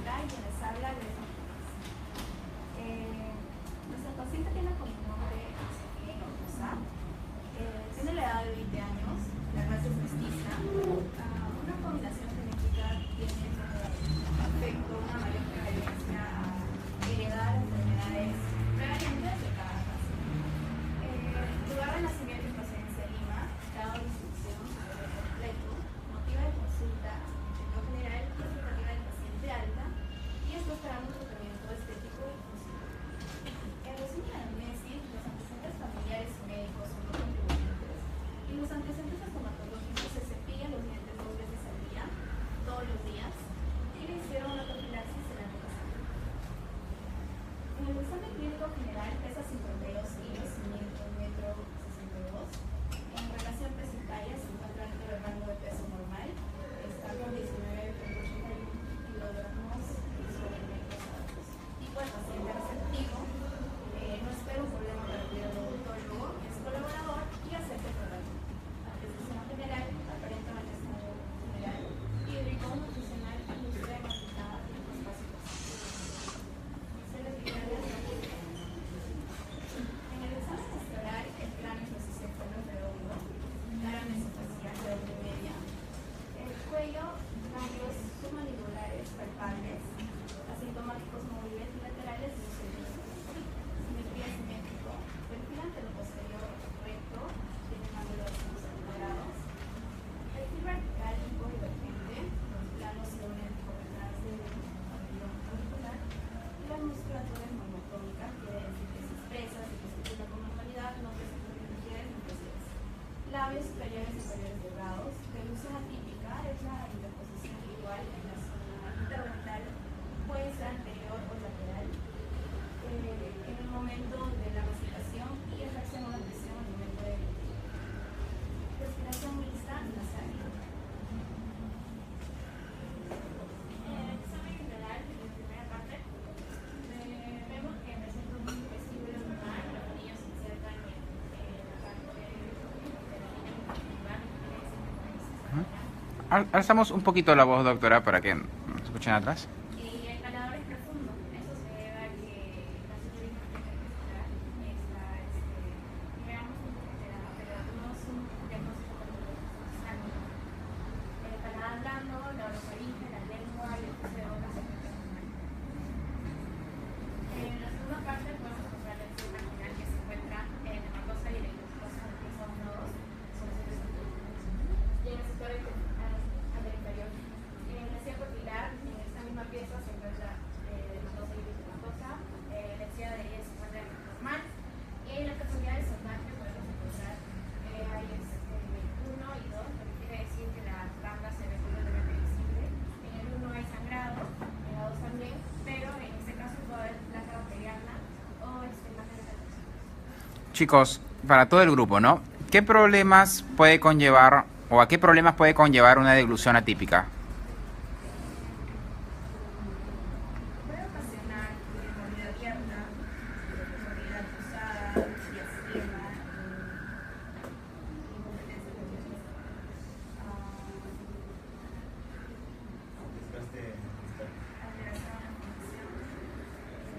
Hola, y les habla de nuestra paciente tiene como nombre Ezequiel Ortuzar. Tiene la edad de 20 años, la raza es mestiza. Una combinación genética tiene como efecto una mayor prevalencia a heredar enfermedades prevalentes de cada raza. Lugar de nacimiento y procedencia de Lima, grado de distribución superior completo, motivo de consulta, chequeo general, expectativa del paciente alta y está esperando un tratamiento estético y funcional. En resumen, la anamnesis, los antecedentes familiares y médicos son no contribuyentes y los antecedentes estomatológicos se cepillan los dientes 2 veces al día, todos los días, y le hicieron una profilaxis el año pasado. En el examen clínico general pesa 52 kilos y mide 1,62 m. En relación peso y talla se encuentra dentro del rango de peso normal, está con 19,81 kilogramos sobre metros cuadrados. Tipo de paciente receptivo, no espera un problema para el cuidado odontólogo, es colaborador y acepta el tratamiento. Apreciación general, aparentemente estado general, hídrico, nutricional, industria marcada y los básicos. En el examen escolar, el cráneo es cefalo redondo, cara mesofacial de doble media, el cuello, ganglios submandibulares palpables, asintomáticos móviles laterales y posteriores, simetría simétrico, perfil anteroposterior recto, tiene un ángulo de 160 grados, perfil vertical hipodivergente, los planos se unen por detrás del pabellón auricular y la musculatura es monotónica, quiere decir que se expresa, se gesticula con normalidad, no presenta rigidez ni flacidez. Labios superiores y inferiores delgados, pelusión atípica es la interposición igual en la zona interdental, puede ser anterior o lateral, en el momento de la masticación y ejerce una presión al momento de respiración mixta nasal. En el examen general, en la primera parte, vemos que presenta un vestíbulo lunar, los anillos se insertan en la parte de la línea conjuntival, Alzamos un poquito la voz, doctora, para que nos escuchen atrás. y el paladar es profundo. Eso se debe a que la sutura intestinal está, veamos un poco alterada, pero no es un diagnóstico patológico. El paladar blando, la orofaringe, la lengua, el pulso de boca se encuentran normal. En la segunda parte podemos encontrar el sistema general que se encuentra en la hematosa y la hidroxicosa de pieza 1-2, son los centros. Y en el sector inferior. En la encía papilar, en esta misma pieza se encuentra hematosa y hidroxicomatosa, la encía de ella se encuentra normal, y en la capacidad de sondaje podemos encontrar hay 1 y 2, lo que quiere decir que la banda se ve completamente visible. En el 1 hay sangrado, en la 2 también, pero en este caso puede haber placa bacteriana o imágenes de toxinas. Chicos, para todo el grupo, ¿no? ¿Qué problemas puede conllevar o a qué problemas puede conllevar una deglución atípica? Puede ocasionar mordida abierta, mordida cruzada, diastema, incompetencia nerviosa, alteración en la función,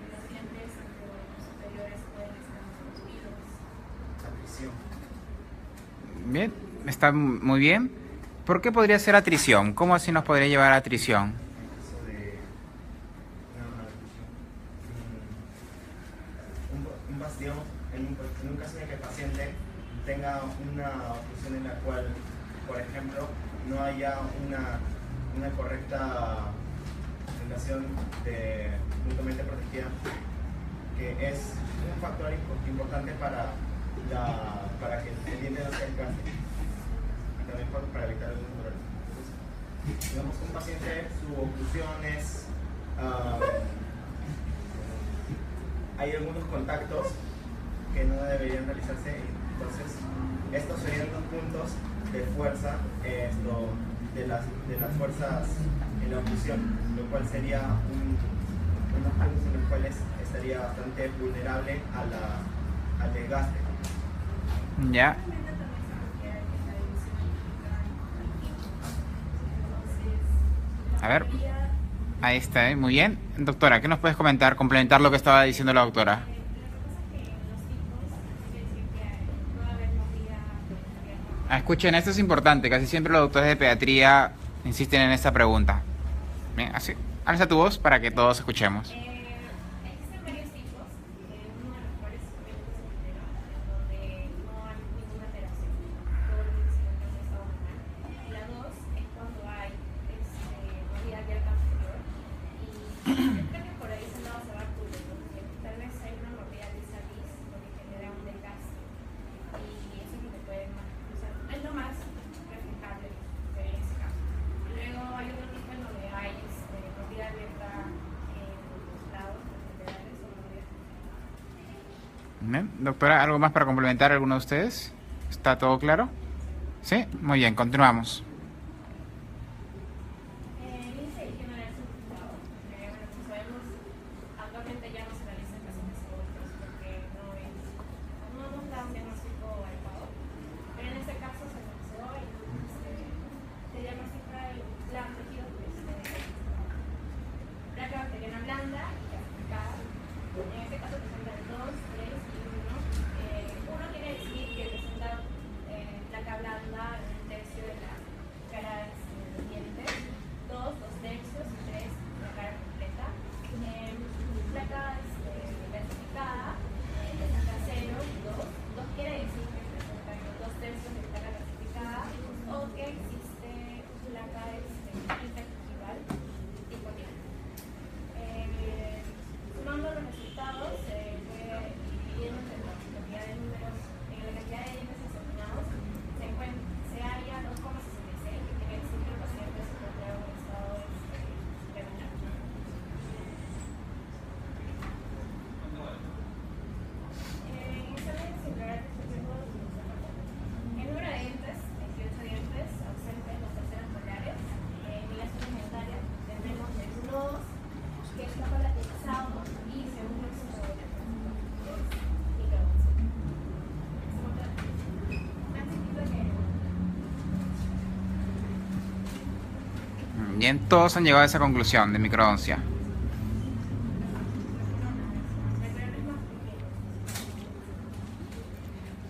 los dientes superiores pueden estar obstruidos. Bien, está muy bien. ¿Por qué podría ser atrición? ¿Cómo así nos podría llevar a atrición? Caso de digamos, en un caso en el que el paciente tenga una oclusión en la cual, por ejemplo, no haya una correcta fundación de puntualmente protegida, que es un factor importante para que el diente no se desgaste y también para evitar algunos dolores. Entonces, digamos que un paciente, su oclusión es hay algunos contactos que no deberían realizarse, entonces estos serían los puntos de fuerza de las fuerzas en la oclusión, lo cual sería unos puntos en los cuales estaría bastante vulnerable al desgaste. Ya. A ver. Ahí está, muy bien. Doctora, ¿qué nos puedes comentar, complementar lo que estaba diciendo la doctora? Lo que pasa es que en los tipos quiere decir que puede haber morbilidad vegetariana. Escuchen, esto es importante. Casi siempre los doctores de pediatría insisten en esta pregunta. Bien, así. Alza tu voz para que todos escuchemos. Existen varios tipos, uno de los cuales es obviamente es el primero, en donde no hay ninguna alteración, todo el mundo se encuentra en un estado normal. Y la dos es cuando hay morbilidad abierta anterior, y yo creo que por ahí ese lado se va a cubrir, porque tal vez hay una morbilidad de vis, lo que genera un desgaste, y eso es lo que puede más, o sea, es lo más reflejable en ese caso. Luego hay otro tipo en donde hay morbilidad abierta en los lados, laterales o morbilidad. Bien. Doctora, ¿algo más para complementar a alguno de ustedes? ¿Está todo claro? Sí, muy bien, continuamos. Índice de higiene oral simplificado. Bueno, como sabemos, actualmente ya no se realizan pacientes adultos porque no nos da un diagnóstico adecuado. Pero en este caso se realizó y se diagnostica el plan tejido placa bacteriana blanda y calcificada. En este caso presenta el 2, 3 y 1. 1 quiere decir que presenta placa blanda en un tercio de la cara de los dientes, 2, 2 tercios y 3 la cara completa. Placa calcificada presenta 0 y 2. 2 quiere decir que presenta los 2 tercios de placa calcificada o que existe placa intergingival tipo tiene. Sumando los resultados, dividiendo entre la cantidad de números, en la cantidad de dientes examinados, se halla 2,66, que quiere decir que el paciente se encuentra en un estado terminal. Examen celular respecto a el número de dientes, 28 dientes, ausentes los terceros molares, migraciones dentarias, tenemos el 1, 2, que está palatinizado y segundo es Bien, todos han llegado a esa conclusión de microdoncia.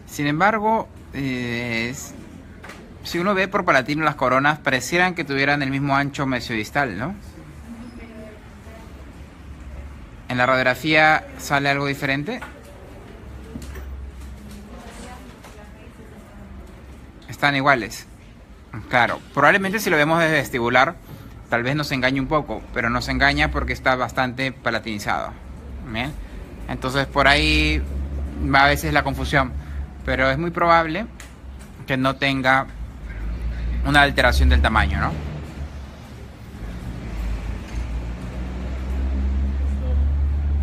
Sin embargo, si uno ve por palatino las coronas, parecieran que tuvieran el mismo ancho mesiodistal, ¿no? ¿En la radiografía sale algo diferente? Están iguales. Claro, probablemente si lo vemos desde vestibular, tal vez nos engañe un poco, pero nos engaña porque está bastante palatinizado. ¿Bien? Entonces por ahí va a veces la confusión, pero es muy probable que no tenga una alteración del tamaño, ¿no? En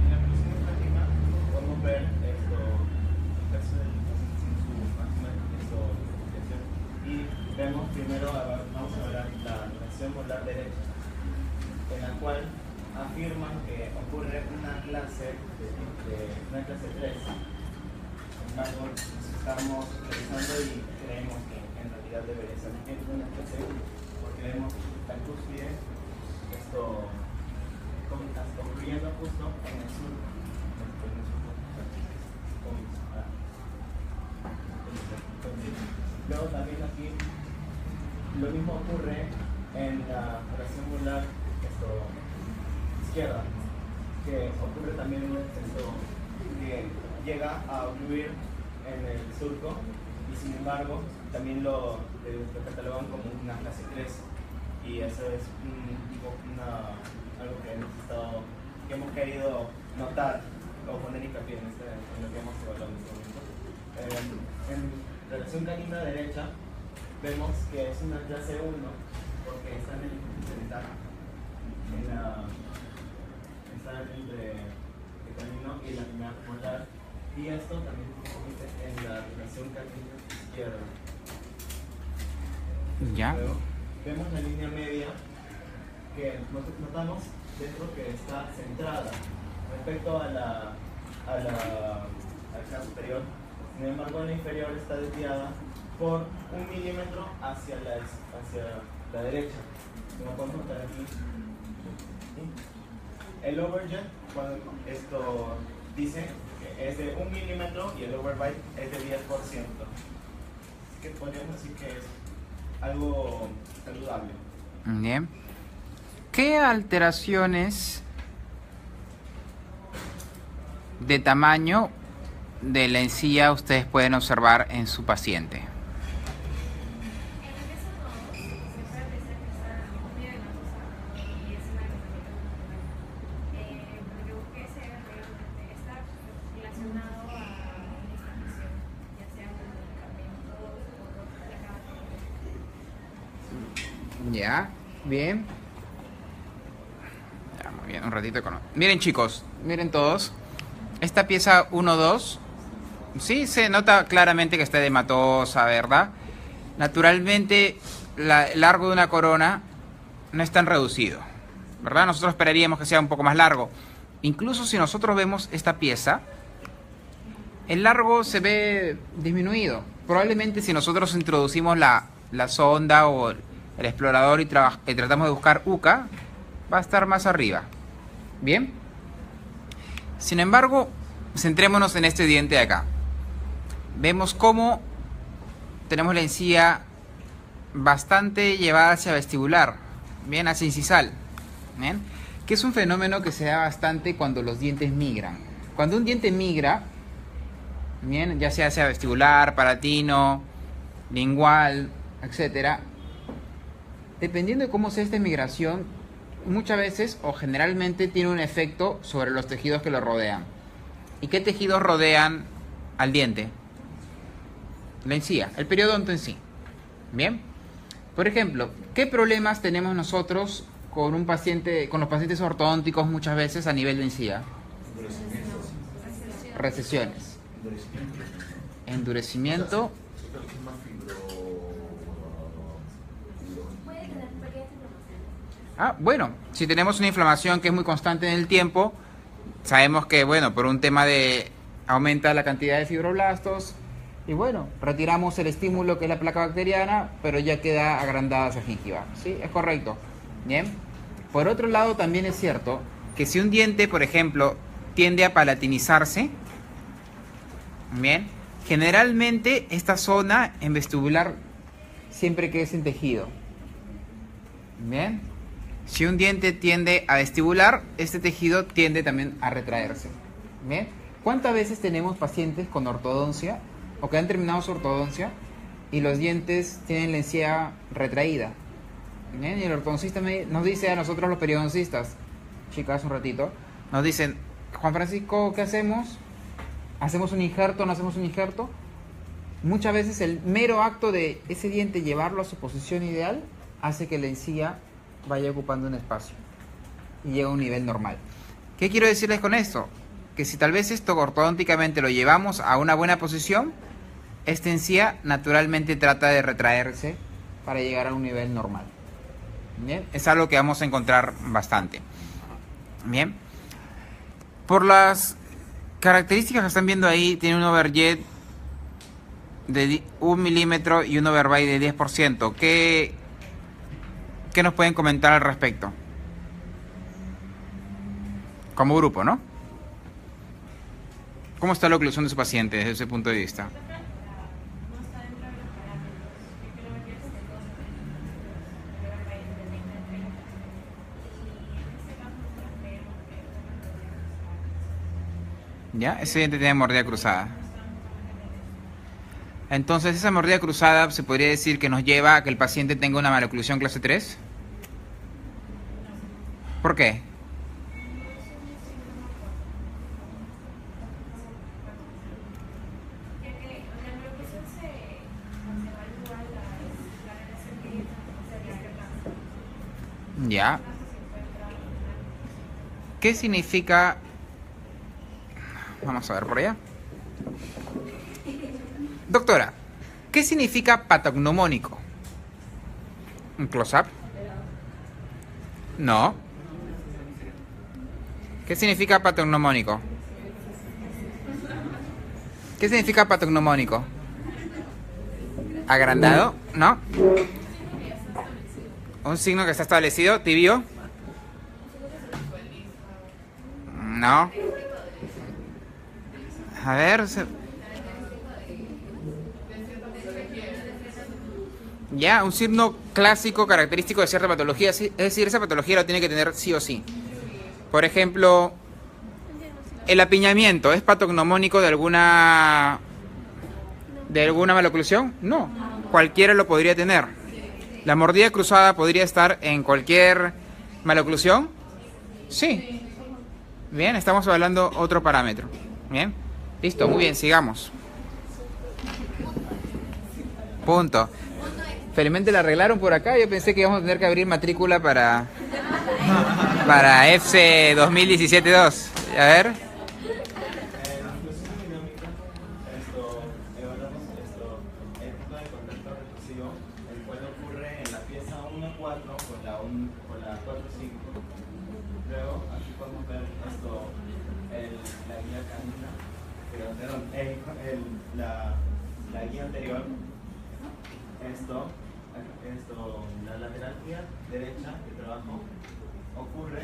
la evolución educativa podemos ver el caso del paciente sin su máxima diferenciación y vemos primero, vamos a hablar la lunación molar derecha, en la cual afirman que ocurre una clase 3. Sin embargo, nos estamos revisando y creemos que en realidad debería ser una clase 1, porque vemos la cúspide, concluyendo justo en el sur. Luego también aquí lo mismo ocurre en la relación molar izquierda, que ocurre también que llega a ocluir en el surco y sin embargo también lo catalogan como una clase 3 y eso es algo que hemos querido notar o poner hincapié en lo que hemos evaluado en este momento. En relación canina derecha vemos que es una clase 1 porque está en el entre el canino y la línea molar y esto también se comete en la relación canina izquierda. Ya. Luego, vemos la línea media que notamos dentro que está centrada respecto a la cara superior. Sin embargo, en la inferior está desviada por 1 milímetro hacia la derecha. Como podemos notar aquí, El overjet, cuando esto dice que es de 1 milímetro y el overbite es de 10%. Así que podríamos decir que es algo saludable. Bien. ¿Qué alteraciones de tamaño de la encía ustedes pueden observar en su paciente? En el caso 2, se puede apreciar que está muy venosa y es una cosmetología natural. Lo que busqué es realmente está relacionado a una inflamación, ya sea con medicamentos o con la Ya, bien. Ya, muy bien, un ratito con... Miren chicos, miren todos. Esta pieza 1-2, sí se nota claramente que está edematosa, ¿verdad? Naturalmente, el largo de una corona no es tan reducido, ¿verdad? Nosotros esperaríamos que sea un poco más largo. Incluso si nosotros vemos esta pieza, el largo se ve disminuido. Probablemente si nosotros introducimos la sonda o el explorador y tratamos de buscar UCA, va a estar más arriba. ¿Bien? Sin embargo, centrémonos en este diente de acá. Vemos cómo tenemos la encía bastante llevada hacia vestibular, bien, hacia incisal, ¿bien? Que es un fenómeno que se da bastante cuando los dientes migran. Cuando un diente migra, bien, ya sea hacia vestibular, palatino, lingual, etcétera, dependiendo de cómo sea esta migración, muchas veces o generalmente tiene un efecto sobre los tejidos que lo rodean. ¿Y qué tejidos rodean al diente? La encía, el periodonto en sí. Bien. Por ejemplo, ¿qué problemas tenemos nosotros con un paciente, con los pacientes ortodónticos muchas veces a nivel de encía? Recesiones. Endurecimiento. Bueno, si tenemos una inflamación que es muy constante en el tiempo, sabemos que, bueno, por un tema de aumenta la cantidad de fibroblastos y, bueno, retiramos el estímulo que es la placa bacteriana, pero ya queda agrandada esa gingiva. ¿Sí? Es correcto. Bien. Por otro lado, también es cierto que si un diente, por ejemplo, tiende a palatinizarse, bien, generalmente esta zona en vestibular siempre queda sin tejido. Bien. Si un diente tiende a vestibular, este tejido tiende también a retraerse. ¿Bien? ¿Cuántas veces tenemos pacientes con ortodoncia o que han terminado su ortodoncia y los dientes tienen la encía retraída? ¿Bien? Y el ortodoncista nos dice a nosotros los periodoncistas, chicas, un ratito, nos dicen, Juan Francisco, ¿qué hacemos? ¿Hacemos un injerto o no hacemos un injerto? Muchas veces el mero acto de ese diente llevarlo a su posición ideal hace que la encía vaya ocupando un espacio y llega a un nivel normal. ¿Qué quiero decirles con esto? Que si tal vez esto ortodónticamente lo llevamos a una buena posición, esta encía naturalmente trata de retraerse para llegar a un nivel normal. ¿Bien? Es algo que vamos a encontrar bastante. Bien. Por las características que están viendo ahí, tiene un overjet de 1 milímetro y un overbite de 10%. ¿Qué nos pueden comentar al respecto? Como grupo, ¿no? ¿Cómo está la oclusión de su paciente desde ese punto de vista? ¿Ya? Ese diente tiene mordida cruzada. Entonces, esa mordida cruzada se podría decir que nos lleva a que el paciente tenga una maloclusión clase 3. ¿Por qué? Ya. ¿Qué significa? Vamos a ver por allá. Doctora, ¿qué significa patognomónico? ¿Un close-up? No. ¿Qué significa patognomónico? ¿Qué significa patognomónico? ¿Agrandado? ¿No? ¿Un signo que está establecido? ¿Tibio? ¿no? A ver... Ya, un signo clásico característico de cierta patología, es decir, esa patología lo tiene que tener sí o sí. Por ejemplo, el apiñamiento, ¿es patognomónico de alguna maloclusión? No, cualquiera lo podría tener. ¿La mordida cruzada podría estar en cualquier maloclusión? Sí. Bien, estamos hablando otro parámetro. Bien, listo, muy bien, sigamos. Punto. Felizmente la arreglaron por acá. Yo pensé que íbamos a tener que abrir matrícula para EFSE 2017-2. A ver. En inclusión dinámica, evaluamos el punto de contacto recursivo, el cual ocurre en la pieza 1-4 con la 4-5. Luego, aquí podemos ver la guía canina, la guía anterior. La lateral guía derecha de trabajo ocurre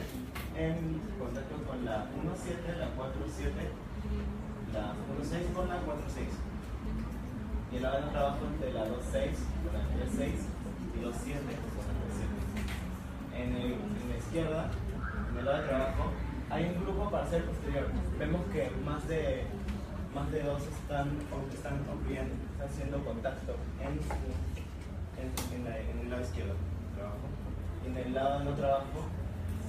en contacto con la 1-7, la 4-7, la 1-6 con la 4-6. Y el lado de trabajo entre la 2-6 con la 3-6 y 2-7 con la 3-7. En la izquierda, en el lado de trabajo, hay un grupo parcial posterior. Vemos que más de dos están haciendo contacto en el lado izquierdo del trabajo. Y en el lado no trabajo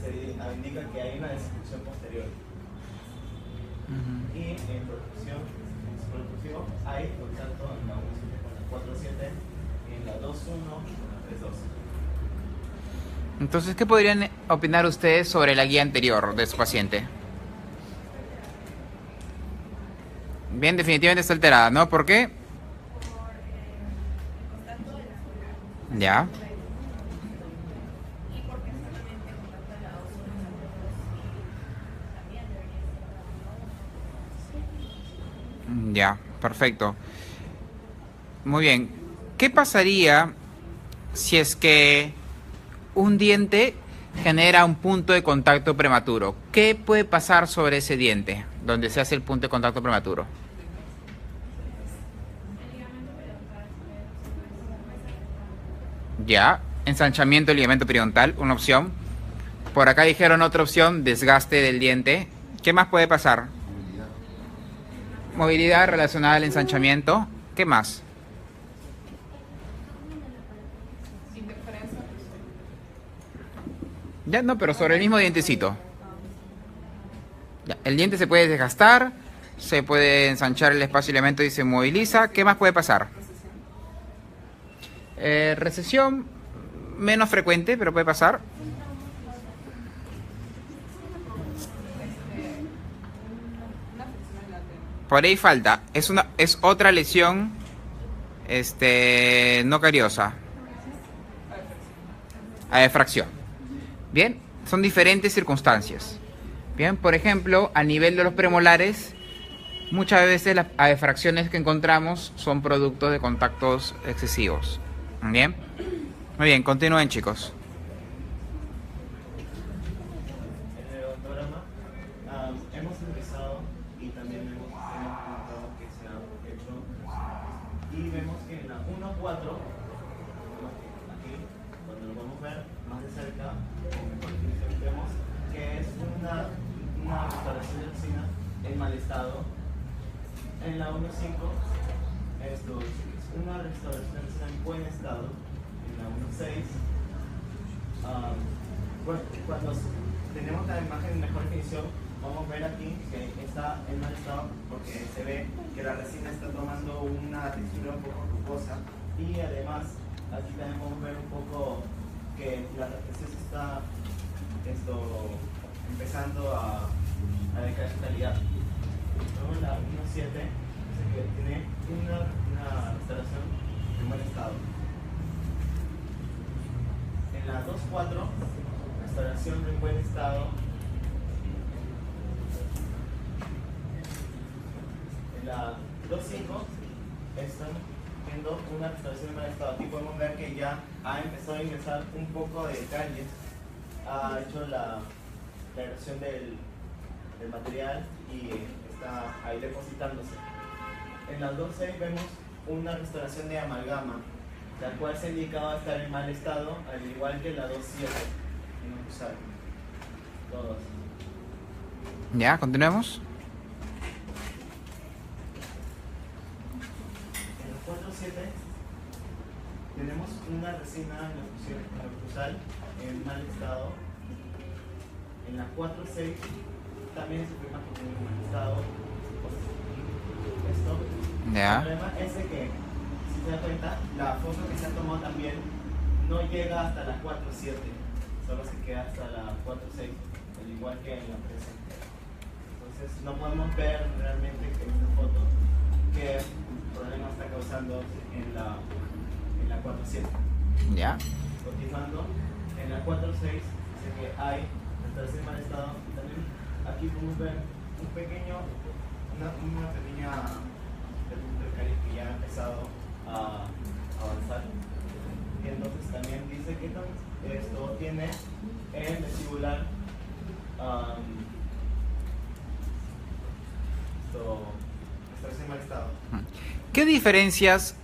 se indica que hay una destrucción posterior. Y en productivo hay contacto en la 1-7 con la 4-7 y en la 2-1 con la 3-2. Entonces, ¿qué podrían opinar ustedes sobre la guía anterior de su paciente? Bien, definitivamente está alterada, ¿no? ¿Por qué? Ya. Y porque solamente contacto de la 2 también debería ser. Ya, perfecto. Muy bien. ¿Qué pasaría si es que un diente genera un punto de contacto prematuro? ¿Qué puede pasar sobre ese diente donde se hace el punto de contacto prematuro? Ya, ensanchamiento del ligamento periodontal, una opción. Por acá dijeron otra opción, desgaste del diente. ¿Qué más puede pasar? Movilidad relacionada al ensanchamiento. ¿Qué más? Ya, no, pero sobre el mismo dientecito. Ya, el diente se puede desgastar, se puede ensanchar el espacio del ligamento y se moviliza. ¿Qué más puede pasar? Recesión, menos frecuente, pero puede pasar. Por ahí falta. Es otra lesión no cariosa. Adefracción. Bien, son diferentes circunstancias. Bien, por ejemplo, a nivel de los premolares, muchas veces las adefracciones que encontramos son productos de contactos excesivos. Bien, muy bien, continúen, chicos. En el odontograma hemos empezado y también hemos comentado que se ha hecho y vemos que en la 1-4 aquí, cuando lo podemos ver más de cerca, vemos que es una restauración de resina en mal estado. En la 1-5 esto es una restauración de resina en buen estado. En la 1-6 cuando tenemos la imagen en mejor definición, vamos a ver aquí que está en mal estado porque se ve que la resina está tomando una textura un poco rugosa y además aquí también podemos ver un poco que la resina está empezando a decaer su calidad. Luego en la 1-7 que tiene una restauración en buen estado. En la 2-4, restauración en buen estado. En la 2-5 están viendo una restauración en buen estado. Aquí podemos ver que ya ha empezado a ingresar un poco de calles. Ha hecho la erosión del del material y está ahí depositándose. En la 2.6 vemos una restauración de amalgama, la cual se ha indicado estar en mal estado, al igual que la 2.7 en Ocusal. Todos. Ya, continuemos. En la 4.7 tenemos una resina en Ocusal en mal estado. En la 4.6 también se firma que tiene un mal estado. Esto. Ya. El problema es de que, si te das cuenta, la foto que se ha tomado también no llega hasta la 4.7, solo se queda hasta la 4.6, al igual que en la 3. Entonces no podemos ver realmente que esta foto qué problema está causando en la 4.7. Ya. Continuando, en la 4.6 sé que hay restauración en mal estado y también aquí podemos ver una pequeña del cáliz que ya ha empezado a avanzar. Y entonces también dice que esto tiene en vestibular está en mal estado. ¿Qué diferencias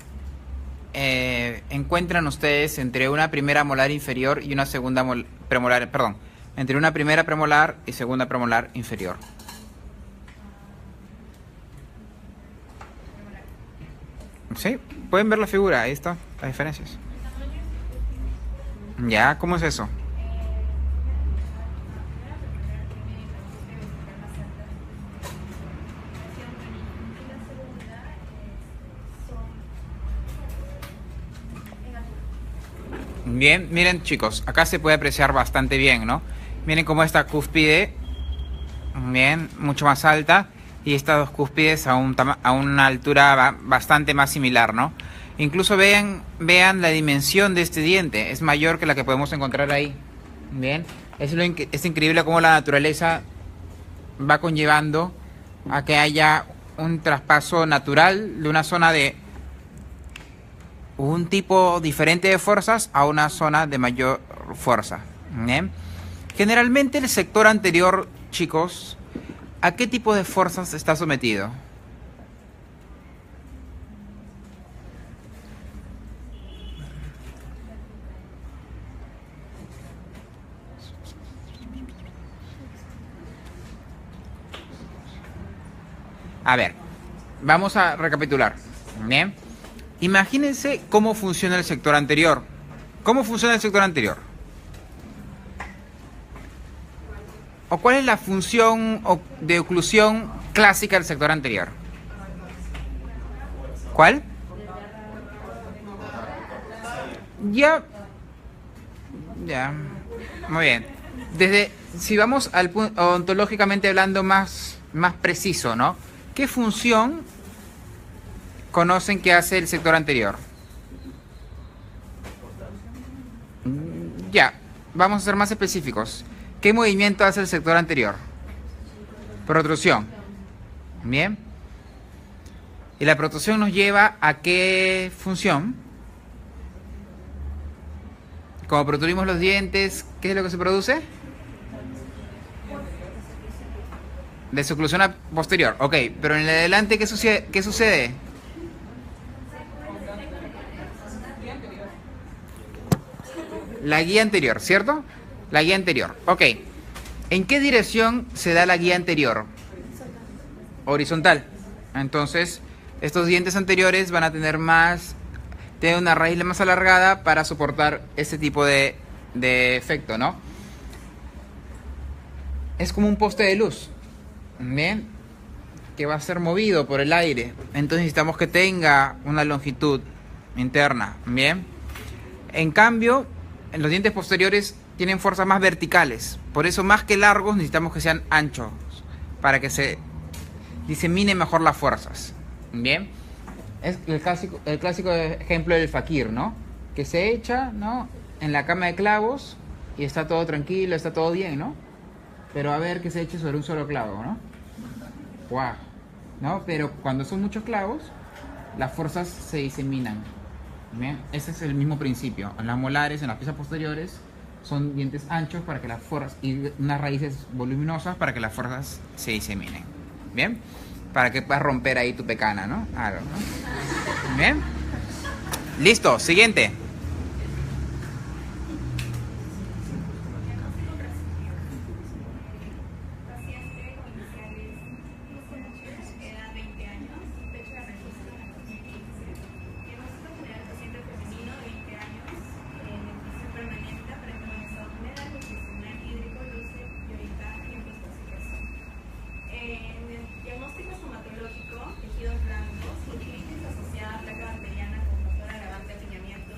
encuentran ustedes entre una primera molar inferior y una segunda premolar, perdón, entre una primera premolar y segunda premolar inferior? Sí, pueden ver la figura, ahí está, las diferencias. Ya, ¿cómo es eso? Bien, miren chicos, acá se puede apreciar bastante bien, ¿no? Miren cómo esta cúspide, bien, mucho más alta, y estas dos cúspides a una altura bastante más similar, ¿no? Incluso vean la dimensión de este diente, es mayor que la que podemos encontrar ahí. Bien, es increíble cómo la naturaleza va conllevando a que haya un traspaso natural de una zona de un tipo diferente de fuerzas a una zona de mayor fuerza. ¿Bien? Generalmente el sector anterior, chicos, ¿a qué tipo de fuerzas está sometido? A ver, vamos a recapitular. ¿Bien? Imagínense cómo funciona el sector anterior. ¿Cómo funciona el sector anterior? ¿O cuál es la función de oclusión clásica del sector anterior? ¿Cuál? Ya. Muy bien. Si vamos al punto ontológicamente hablando más preciso, ¿no? ¿Qué función conocen que hace el sector anterior? Ya, vamos a ser más específicos. ¿Qué movimiento hace el sector anterior? Protrusión. Bien. ¿Y la protrusión nos lleva a qué función? Como protrudimos los dientes, ¿qué es lo que se produce? Desoclusión posterior. Ok, pero en el adelante, ¿qué sucede? La guía anterior, ¿cierto? La guía anterior. Ok. ¿En qué dirección se da la guía anterior? Horizontal. Entonces, estos dientes anteriores van a tener una raíz más alargada para soportar ese tipo de efecto, ¿no? Es como un poste de luz. Bien. Que va a ser movido por el aire. Entonces necesitamos que tenga una longitud interna. Bien. En cambio, en los dientes posteriores tienen fuerzas más verticales. Por eso, más que largos, necesitamos que sean anchos para que se diseminen mejor las fuerzas. Bien. Es el clásico ejemplo del fakir, ¿no? Que se echa, ¿no?, en la cama de clavos y está todo tranquilo, está todo bien, ¿no? Pero a ver que se eche sobre un solo clavo, ¿no? ¡Guau! ¿No? Pero cuando son muchos clavos, las fuerzas se diseminan. ¿Bien? Ese es el mismo principio. En las molares, en las piezas posteriores, son dientes anchos para que las fuerzas, y unas raíces voluminosas para que las fuerzas se diseminen. ¿Bien? Para que puedas romper ahí tu pecana, ¿no? Algo, ¿no? ¿Bien? Listo, siguiente. Paciente con iniciales UCH, edad 20 años, fecha de registro en el 2015. Diagnóstico general paciente femenino de 20 años, nutrición permanente, aparente en estado general, nutricional, hídrico, luce, priorita y intoxicación. En el diagnóstico estomatológico, tejidos blancos, gingivitis asociada a placa bacteriana con factor agravante de apiñamiento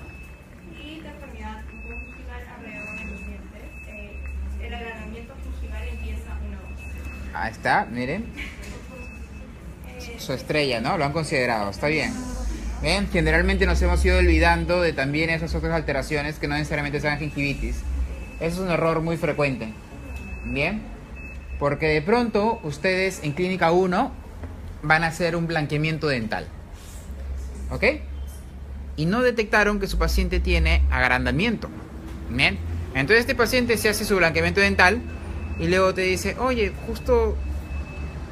y deformidad conjuntival alrededor de los dientes. El agravamiento gingival empieza 1-2. Ahí está, miren. Su estrella, ¿no? Lo han considerado, está bien. Bien, generalmente nos hemos ido olvidando de también esas otras alteraciones que no necesariamente sean gingivitis. Eso es un error muy frecuente. Bien, porque de pronto ustedes en clínica 1 van a hacer un blanqueamiento dental. ¿Ok? Y no detectaron que su paciente tiene agrandamiento. Bien, entonces este paciente se hace su blanqueamiento dental y luego te dice, oye, justo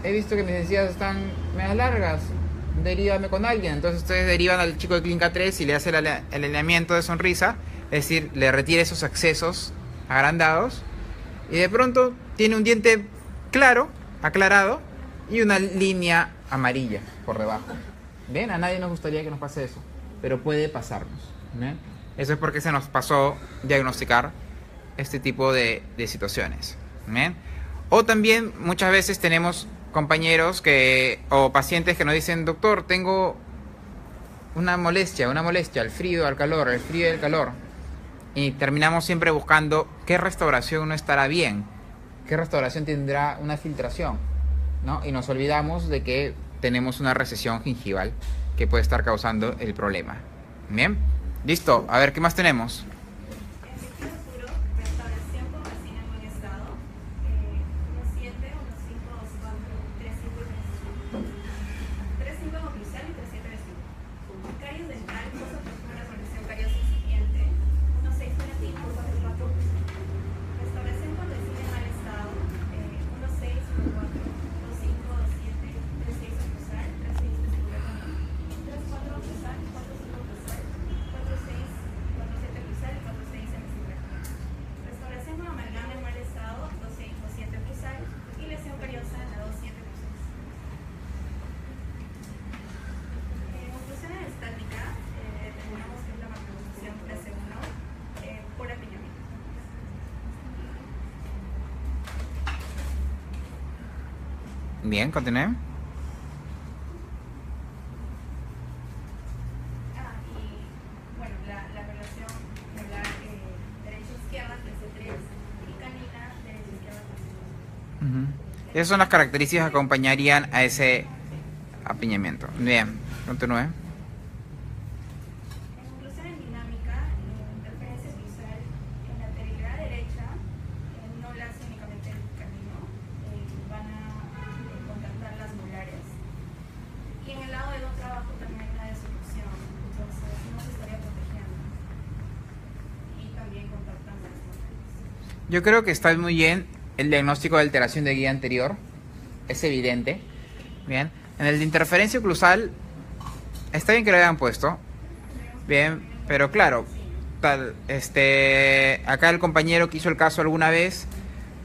he visto que mis encías están medias largas, derívame con alguien. Entonces ustedes derivan al chico de clínica 3 y le hace el alineamiento de sonrisa, es decir, le retira esos accesos agrandados y de pronto tiene un diente claro, aclarado y una línea amarilla por debajo. ¿Ven? A nadie nos gustaría que nos pase eso, pero puede pasarnos. ¿Ven? Eso es porque se nos pasó diagnosticar este tipo de situaciones. ¿Ven? O también muchas veces tenemos compañeros o pacientes que nos dicen, doctor, tengo una molestia, al frío, al calor, el frío y el calor. Y terminamos siempre buscando qué restauración no estará bien, qué restauración tendrá una filtración, ¿no? Y nos olvidamos de que tenemos una recesión gingival que puede estar causando el problema. Bien, listo, a ver, ¿qué más tenemos? En tejido duro, restauración con vacina en buen estado, 1.7, 1.5, 2.4, 3.5 y 3.5. 3.5 oclusal y 3.7 vestibular. Caries dental, cosa profunda con lesión cariosa incipiente, 1.6 negativo, 4.4 oclusal. Restauración con vacina en mal estado, 1.6, 1.4, 2.5, 2.7, 3.6 oclusal, 3.6 vestibular común, 3.4 oclusal, 4.5 oclusal, 4.6, 4.7 oclusal y 4.6 semicircular. Restauración con amalgama en mal estado, 2.6, 2.7 oclusal y lesión cariosa en la 2.7 oclusal. Oclusión estática, determinamos que es la macrooclusión clase 1 por apiñamiento. Bien, continúen. Y bueno, la relación derecha-izquierda, clase 3, y canina, derecha-izquierda, clase 2. Esas son las características que acompañarían a ese apiñamiento. Bien, continúe. En oclusión en dinámica, interferencia cruzal en la lateralidad derecha, no la hace únicamente el canino, van a contactar las molares. Y en el lado del otro abajo también hay una desoclusión, entonces no se estaría protegiendo. Y también contactan las molares. Yo creo que está muy bien el diagnóstico de alteración de guía anterior. Es evidente. Bien. En el de interferencia oclusal, está bien que lo hayan puesto. Bien, pero claro, acá el compañero que hizo el caso alguna vez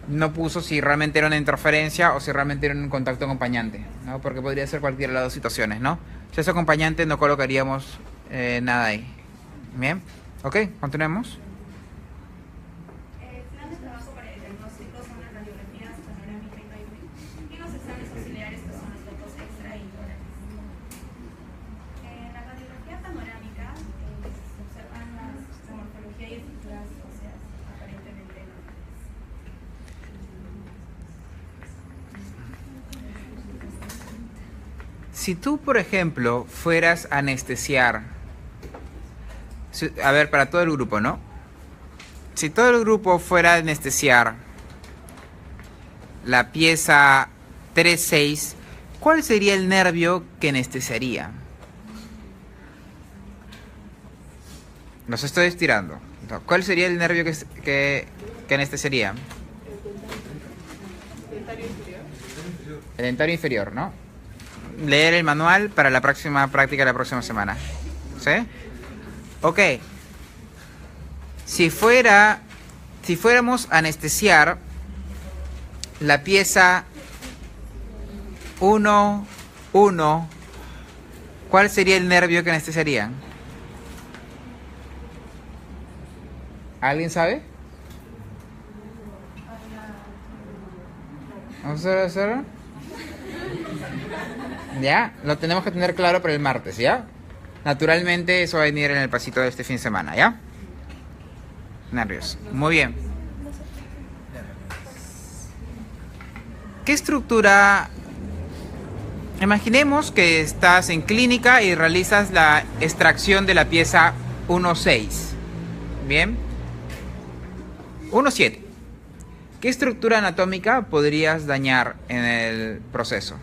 no puso si realmente era una interferencia o si realmente era un contacto acompañante, ¿no? Porque podría ser cualquiera de las dos situaciones, ¿no? Si es acompañante no colocaríamos nada ahí. Bien, ok, continuemos. El plan de trabajo para el diagnóstico son las radiografías panorámica y Baywood y los exámenes auxiliares que son los focos extra y orales. En la radiografía panorámica se observan la morfología y estructuras óseas aparentemente normales. Si tú, por ejemplo, fueras a anestesiar, a ver, para todo el grupo, ¿no? Si todo el grupo fuera a anestesiar la pieza 3-6, ¿cuál sería el nervio que anestesiaría? Los estoy estirando. Perfecto. ¿Cuál sería el nervio que anestesiaría? El dentario inferior, ¿no? Leer el manual para la próxima práctica la próxima semana. ¿Sí? Ok. Si fuéramos a anestesiar la pieza 1, 1, ¿cuál sería el nervio que anestesiarían? ¿Alguien sabe? ¿Vamos a hacerlo? Ya, lo tenemos que tener claro para el martes, ¿ya? Naturalmente eso va a venir en el pasito de este fin de semana, ¿ya? Nervios. Muy bien. ¿Qué estructura? Imaginemos que estás en clínica y realizas la extracción de la pieza 1.6. Bien. 1.7. ¿Qué estructura anatómica podrías dañar en el proceso?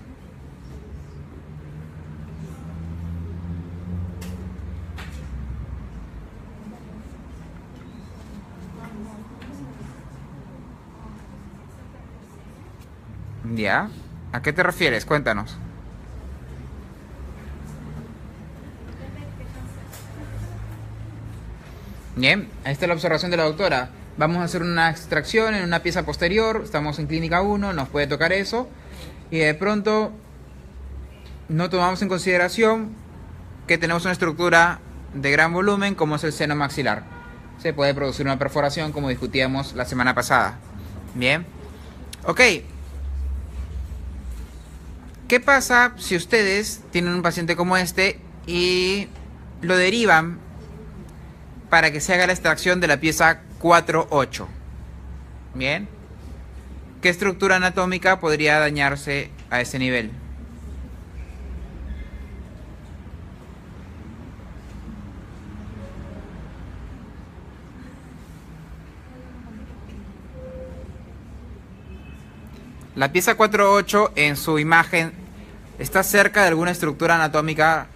¿Ya? ¿A qué te refieres? Cuéntanos. Bien, ahí está la observación de la doctora. Vamos a hacer una extracción en una pieza posterior. Estamos en clínica 1, nos puede tocar eso. Y de pronto no tomamos en consideración que tenemos una estructura de gran volumen como es el seno maxilar. Se puede producir una perforación como discutíamos la semana pasada. Bien. Ok. ¿Qué pasa si ustedes tienen un paciente como este y lo derivan para que se haga la extracción de la pieza 4.8? Bien. ¿Qué estructura anatómica podría dañarse a ese nivel? La pieza 4.8 en su imagen está cerca de alguna estructura anatómica.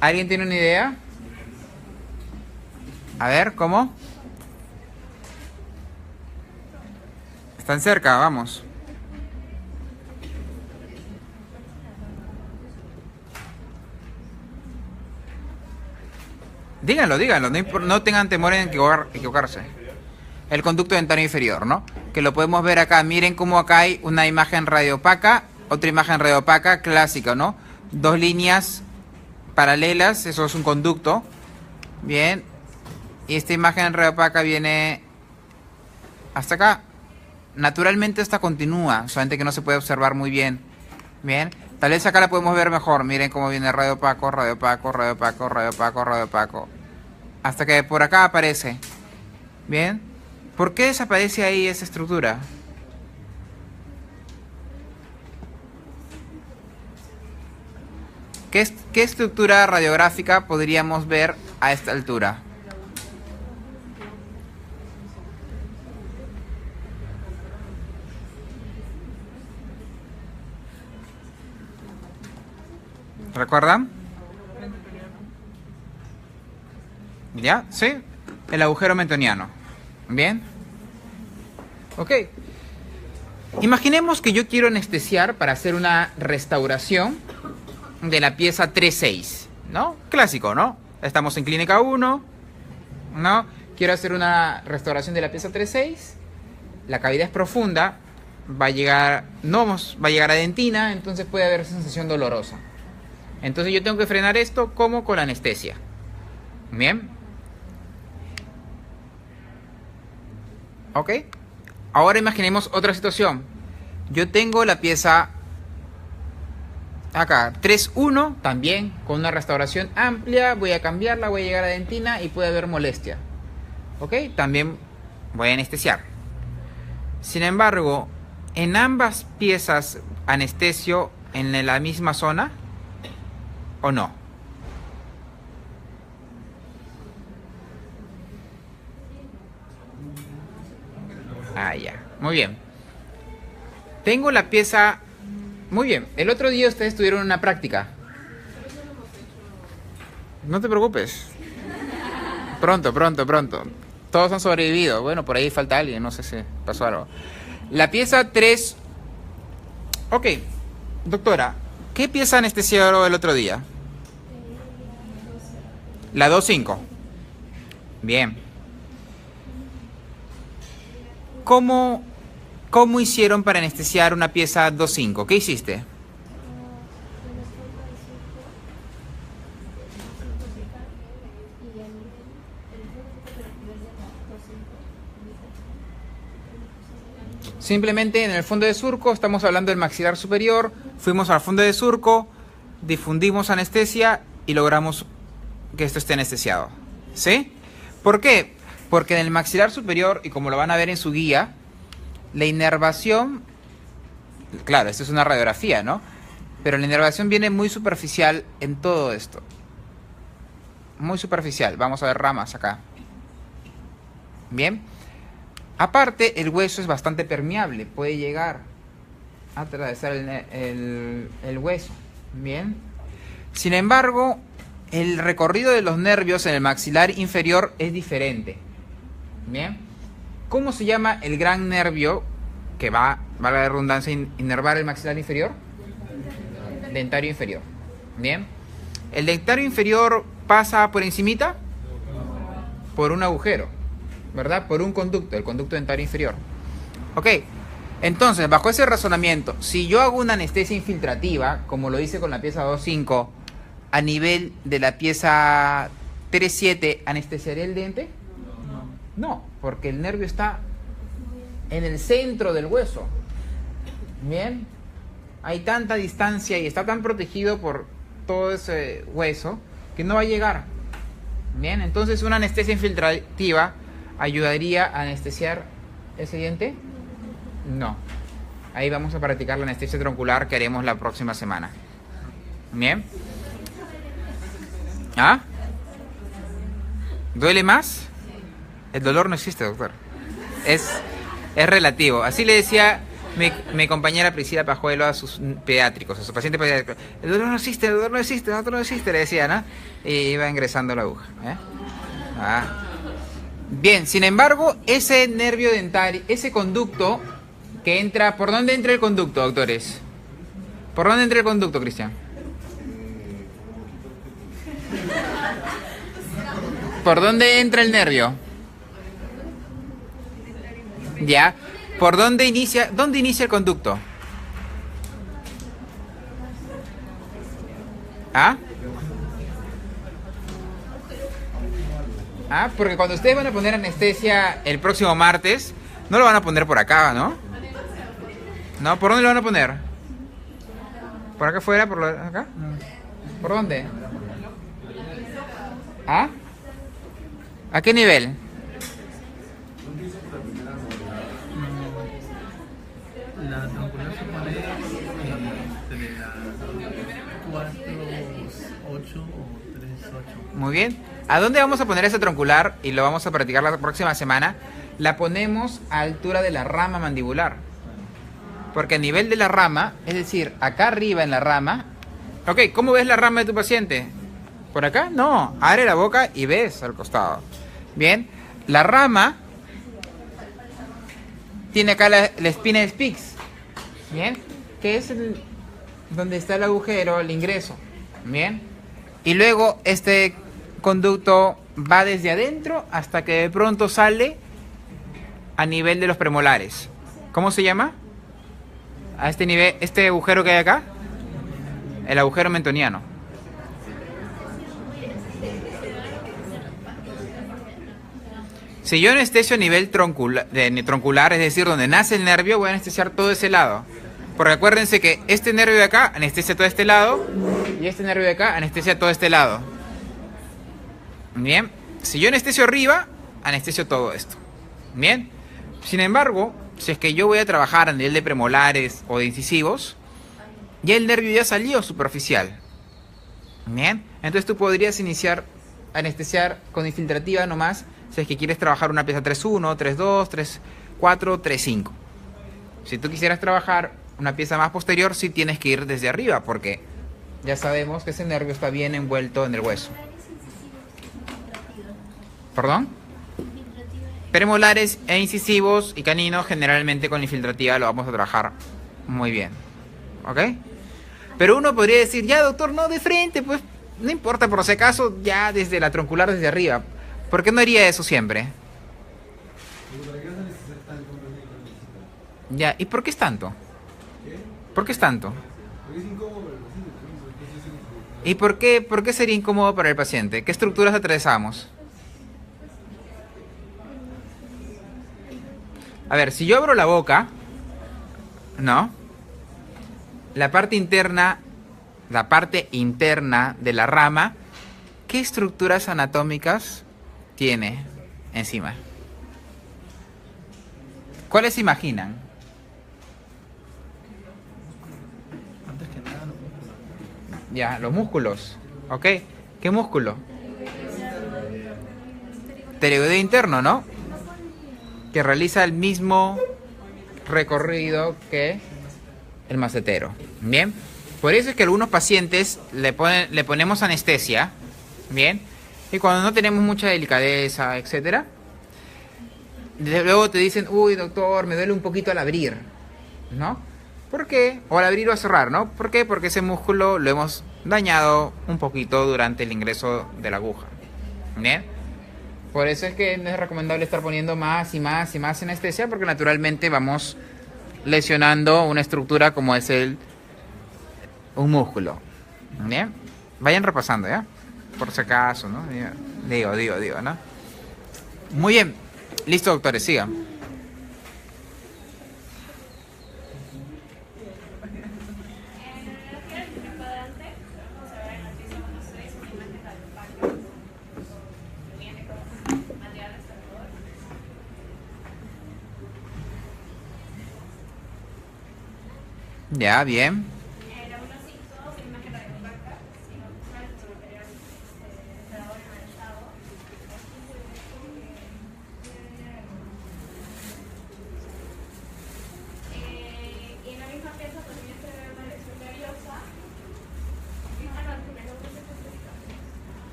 ¿Alguien tiene una idea? A ver, ¿cómo? Están cerca, vamos. Díganlo, no tengan temor en equivocarse. El conducto dentario inferior, ¿no? Que lo podemos ver acá. Miren cómo acá hay una imagen radiopaca, otra imagen radiopaca clásica, ¿no? Dos líneas paralelas, eso es un conducto. Bien. Y esta imagen radiopaca viene hasta acá. Naturalmente esta continúa, solamente que no se puede observar muy bien. Bien. Tal vez acá la podemos ver mejor. Miren cómo viene radiopaco, radiopaco, radiopaco, radiopaco, radiopaco. Hasta que por acá aparece. Bien. ¿Por qué desaparece ahí esa estructura? ¿Qué estructura radiográfica podríamos ver a esta altura? ¿Recuerdan? ¿Ya? ¿Sí? El agujero mentoniano. ¿Bien? Ok. Imaginemos que yo quiero anestesiar para hacer una restauración de la pieza 3.6, ¿no? Clásico, ¿no? Estamos en clínica 1, ¿no? Quiero hacer una restauración de la pieza 3.6. La cavidad es profunda, va a llegar a dentina, entonces puede haber sensación dolorosa. Entonces yo tengo que frenar esto como con la anestesia. Bien. Ok. Ahora imaginemos otra situación. Yo tengo la pieza acá, 3.1, también con una restauración amplia. Voy a cambiarla, voy a llegar a dentina y puede haber molestia. Ok. También voy a anestesiar. Sin embargo, en ambas piezas anestesio en la misma zona. ¿O no? Ah, ya. Muy bien. Tengo la pieza... Muy bien. El otro día ustedes tuvieron una práctica. No te preocupes. Pronto, pronto, pronto. Todos han sobrevivido. Bueno, por ahí falta alguien, no sé si pasó algo. La pieza 3. Ok, doctora, ¿qué pieza anestesió el otro día? La 2.5. Bien. ¿Cómo hicieron para anestesiar una pieza 2.5? ¿Qué hiciste? Simplemente en el fondo de surco, estamos hablando del maxilar superior, fuimos al fondo de surco, difundimos anestesia y logramos que esto esté anestesiado. ¿Sí? ¿Por qué? Porque en el maxilar superior, y como lo van a ver en su guía, la inervación, claro, esto es una radiografía, ¿no? Pero la inervación viene muy superficial en todo esto. Muy superficial. Vamos a ver ramas acá. Bien. Aparte, el hueso es bastante permeable. Puede llegar a atravesar el hueso. Bien. Sin embargo, el recorrido de los nervios en el maxilar inferior es diferente. Bien. ¿Cómo se llama el gran nervio que va a la redundancia, inervar el maxilar inferior? Dentario inferior. Bien. El dentario inferior pasa por encimita, por un agujero, ¿verdad? Por un conducto, el conducto dentario inferior. Ok. Entonces, bajo ese razonamiento, si yo hago una anestesia infiltrativa, como lo hice con la pieza 2.5, a nivel de la pieza 3.7, ¿anestesiaría el diente? No, porque el nervio está en el centro del hueso. Bien. Hay tanta distancia y está tan protegido por todo ese hueso que no va a llegar. Bien, entonces una anestesia infiltrativa ayudaría a anestesiar ese diente. No. Ahí vamos a practicar la anestesia troncular que haremos la próxima semana. Bien. ¿Ah? ¿Duele más? El dolor no existe, doctor. Es relativo. Así le decía mi compañera Priscila Pajuelo a sus pediátricos, a sus pacientes pediátricos. El dolor no existe, el dolor no existe, el dolor no existe, le decía, ¿no? Y iba ingresando la aguja. Bien, sin embargo, ese nervio dentario, ese conducto que entra... ¿Por dónde entra el conducto, doctores? ¿Por dónde entra el conducto, Cristian? ¿Por dónde entra el nervio? Ya. ¿Por dónde inicia el conducto? ¿Ah? Ah, porque cuando ustedes van a poner anestesia el próximo martes, no lo van a poner por acá, ¿no? ¿No? ¿Por dónde lo van a poner? ¿Por acá afuera? ¿Por acá? ¿Por dónde? ¿Ah? ¿A qué nivel? La troncular se pone entre la 4.8 o 3.8. Muy bien. ¿A dónde vamos a poner esa troncular? Y lo vamos a practicar la próxima semana. La ponemos a altura de la rama mandibular. Porque a nivel de la rama, es decir, acá arriba en la rama... Ok, ¿cómo ves la rama de tu paciente? ¿Por acá? No, abre la boca y ves al costado. Bien, la rama tiene acá la espina de Spix. Bien, que es donde está el agujero, el ingreso. Bien, y luego este conducto va desde adentro hasta que de pronto sale a nivel de los premolares. ¿Cómo se llama? A este nivel, este agujero que hay acá, el agujero mentoniano. Si yo anestesio a nivel troncular, es decir, donde nace el nervio, voy a anestesiar todo ese lado. Porque acuérdense que este nervio de acá anestesia todo este lado y este nervio de acá anestesia todo este lado. Bien, si yo anestesio arriba, anestesio todo esto. Bien, sin embargo, si es que yo voy a trabajar a nivel de premolares o de incisivos, ya el nervio ya salió superficial. Bien, entonces tú podrías iniciar a anestesiar con infiltrativa nomás, si es que quieres trabajar una pieza 3.1, 3.2, 3.4, 3.5. Si tú quisieras trabajar una pieza más posterior, sí tienes que ir desde arriba, porque ya sabemos que ese nervio está bien envuelto en el hueso. ¿Perdón? Premolares e incisivos y caninos, generalmente con la infiltrativa lo vamos a trabajar muy bien. ¿Ok? Pero uno podría decir, ya doctor, no de frente, pues no importa, por si acaso, ya desde la troncular, desde arriba. ¿Por qué no haría eso siempre? Ya, ¿y por qué es tanto? ¿Por qué es tanto? ¿Y por qué sería incómodo para el paciente? ¿Qué estructuras atravesamos? A ver, si yo abro la boca, ¿no? La parte interna de la rama, ¿qué estructuras anatómicas tiene encima? ¿Cuáles se imaginan? Antes que nada, los músculos. Ya, los músculos. ¿Ok? ¿Qué músculo? Pterigoideo interno, ¿no? Que realiza el mismo recorrido que el macetero. Bien. Por eso es que a algunos pacientes le ponemos anestesia. Bien. Y cuando no tenemos mucha delicadeza, etcétera, luego te dicen, uy doctor, me duele un poquito al abrir, ¿no? ¿Por qué? O al abrir o a cerrar, ¿no? ¿Por qué? Porque ese músculo lo hemos dañado un poquito durante el ingreso de la aguja. ¿Bien? Por eso es que no es recomendable estar poniendo más y más y más anestesia, porque naturalmente vamos lesionando una estructura como es un músculo. ¿Bien? Vayan repasando, ¿ya? Por si acaso, ¿no? Digo, ¿no? Muy bien. Listo, doctores, sigan. Ya, bien.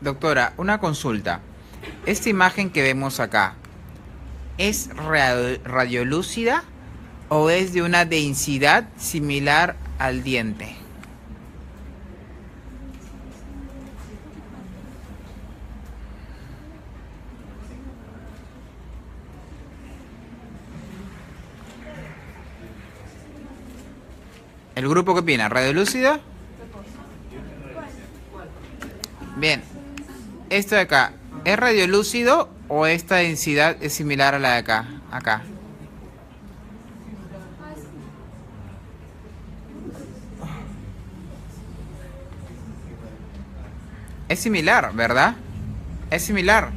Doctora, una consulta. Esta imagen que vemos acá, ¿es radiolúcida o es de una densidad similar al diente? ¿El grupo qué opina? ¿Radiolúcida? Bien. ¿Esto de acá es radiolúcido o esta densidad es similar a la de acá? Acá. Es similar, ¿verdad? Es similar.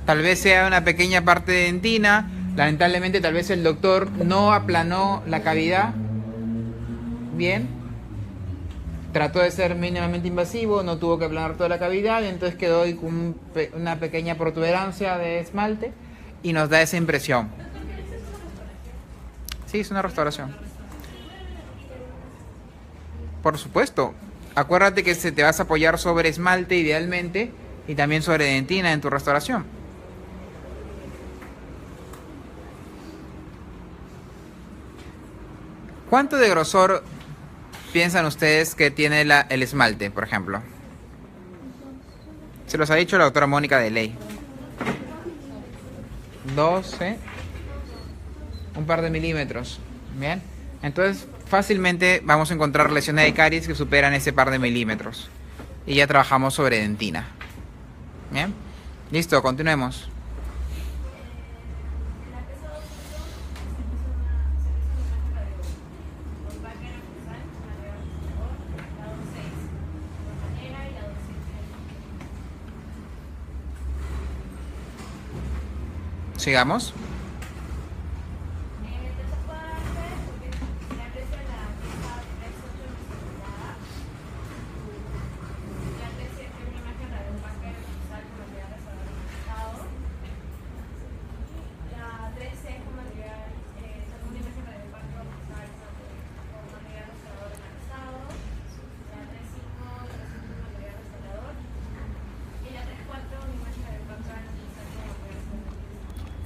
Tal vez sea una pequeña parte de dentina. Lamentablemente, tal vez el doctor no aplanó la cavidad. Bien. Trató de ser mínimamente invasivo, no tuvo que aplanar toda la cavidad, y entonces quedó ahí con una pequeña protuberancia de esmalte y nos da esa impresión. Sí, es una restauración. Por supuesto. Acuérdate que te vas a apoyar sobre esmalte idealmente y también sobre dentina en tu restauración. ¿Cuánto de grosor piensan ustedes que tiene el esmalte, por ejemplo? Se los ha dicho la doctora Mónica de Ley. 12, un par de milímetros. Bien. Entonces, fácilmente vamos a encontrar lesiones de caries que superan ese par de milímetros. Y ya trabajamos sobre dentina. Bien. Listo, continuemos. Sigamos.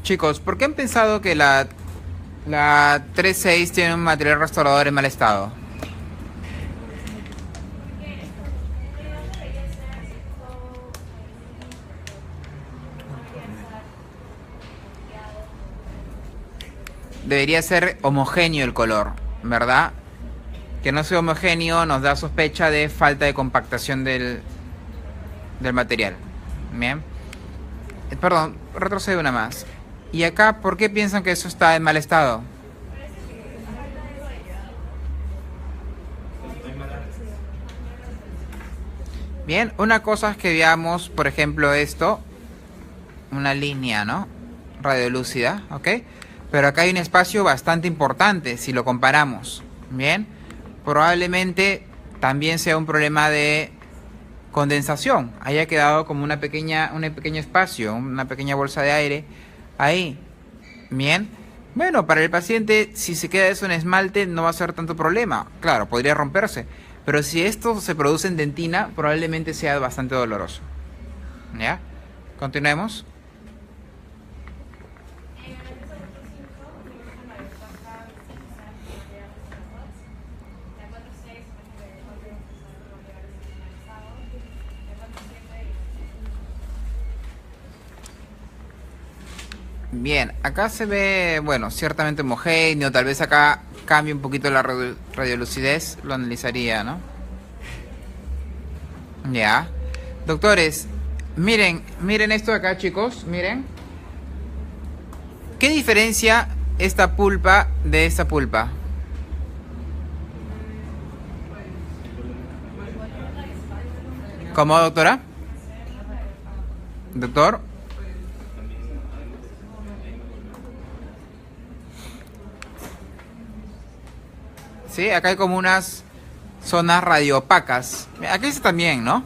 Chicos, ¿por qué han pensado que la 3.6 tiene un material restaurador en mal estado? Debería ser homogéneo el color, ¿verdad? Que no sea homogéneo nos da sospecha de falta de compactación del material. Bien. Perdón, retrocede una más. ¿Y acá por qué piensan que eso está en mal estado? Bien, una cosa es que veamos, por ejemplo, esto, una línea, ¿no? Radiolúcida, ¿ok? Pero acá hay un espacio bastante importante si lo comparamos. Bien, probablemente también sea un problema de condensación. Haya quedado como un pequeño espacio, una pequeña bolsa de aire ahí. Bien, bueno, para el paciente, si se queda eso en esmalte, no va a ser tanto problema. Claro, podría romperse. Pero si esto se produce en dentina, probablemente sea bastante doloroso. ¿Ya? Continuemos. Bien, acá se ve, bueno, ciertamente homogéneo, tal vez acá cambie un poquito la radiolucidez, lo analizaría, ¿no? Ya. Doctores, miren esto de acá, chicos, miren. ¿Qué diferencia esta pulpa de esta pulpa? ¿Cómo, doctora? Doctor. Sí, acá hay como unas zonas radioopacas. Aquí está también, ¿no?